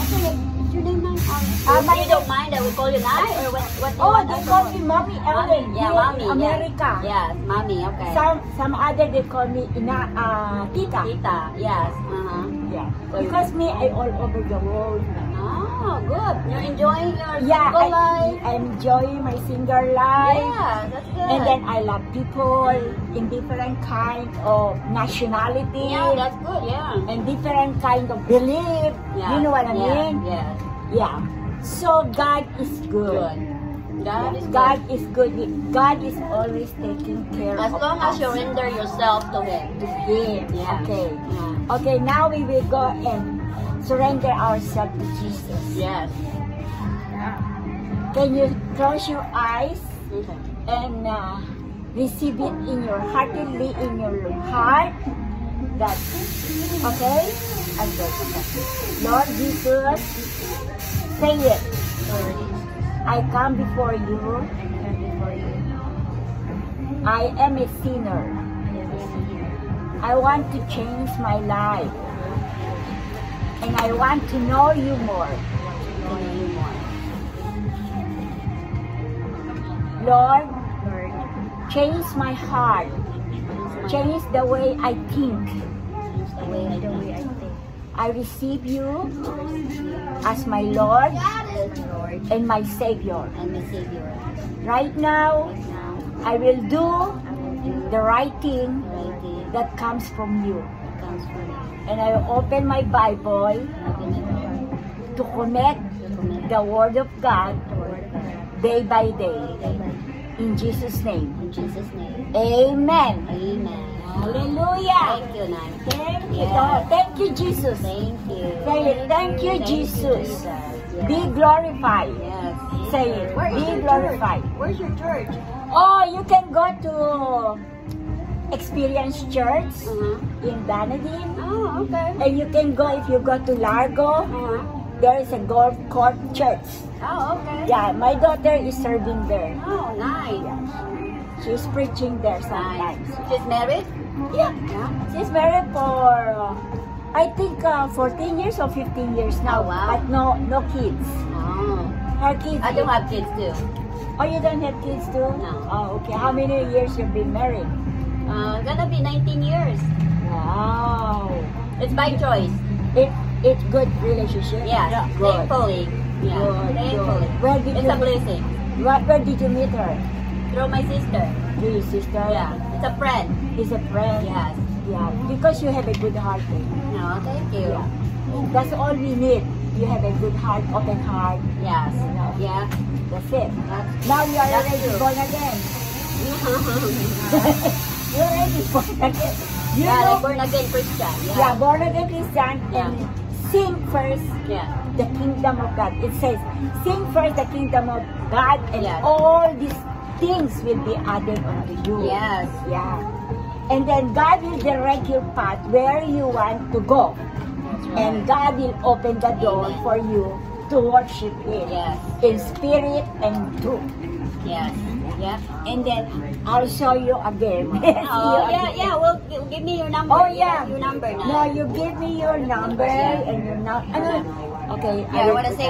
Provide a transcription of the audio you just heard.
What's your name now? My You don't mind that we call you Nai? Or what do you Oh, want they us to call me Mommy Ellen. Mommy, yeah, here Mommy. in America. Yes, Mommy, okay. Some other they call me Tita. Tita, yes. Yeah. Because me, I all over the world. Oh, good. You're enjoying your Yeah, single life? I'm enjoying my single life. Yeah, that's good. And then I love people in different kind of nationality. Yeah, that's good, yeah. And different kind of belief. Yeah. You know what I mean? Yeah. Yeah. So God is good. God is God good. is good. God is always taking care As of long us. as you render yourself to Him. To Him. Yeah. Okay. Yeah. Okay, now we will go and surrender ourselves to Jesus. Yes. Can you close your eyes Okay. and receive it in your heartedly in your heart? That okay? And go. Lord Jesus, say it. I come before you. I am a sinner. I want to change my life. And I want to know you more. Lord, change my heart. Change the way I think. I receive you as my Lord and my Savior. Right now, I will do the right thing that comes from you. And I will open my Bible to connect the Word of God day by day. In Jesus' name. In Jesus' name. Amen. Amen. Hallelujah. Thank you, Nan. Thank you, Yes. Lord. Thank you, Jesus. Thank you. Say it. Thank you, Jesus. Yes. Be glorified. Yes. Say it. Where is Be your glorified. church? Where's your church? Oh, you can go to Experience Church in Dunedin. Oh, okay. And you can go, if you go to Largo, there is a golf court church. Oh, okay. Yeah, my daughter is serving there. Oh, nice. She's preaching there Nice. sometimes. She's married? Yeah. Yeah. She's married for, I think, 14 years or 15 years now. Oh, wow. But no kids. Oh. Her kids. I don't have kids too. Oh, you don't have kids too? No. Oh, okay. How many years you've been married? Gonna be 19 years. Wow. It's by choice. It's good relationship. Yes. Good. Thankfully. Yeah. Good, Thankfully. good. Where did It's you a blessing. Where did you meet her? Through my sister. To your sister? Yeah. It's a friend. Is a friend? Yes. Yeah. Because you have a good heart. No, thank you. Yeah. That's all we need. You have a good heart, open heart. Yes. You know. Yeah. That's it. That's Now you are That's already true. born again. You're already born again. You Yeah, know, like born again Christian. yeah, Yeah. born again Christian and sing first Yeah. the kingdom of God. It says, sing first the kingdom of God and Yes. all these things will be added unto you. Yes. Yeah. And then God will direct your path where you want to go. That's right. And God will open the door Amen. for you to worship Him Yes. in spirit and truth. Yes. Yeah. And then I'll show you again. See you Oh, yeah, again. yeah. Well, give me your number. Oh, yeah. Your number now. No, you give me your number and your number. Okay, Yeah, I want to say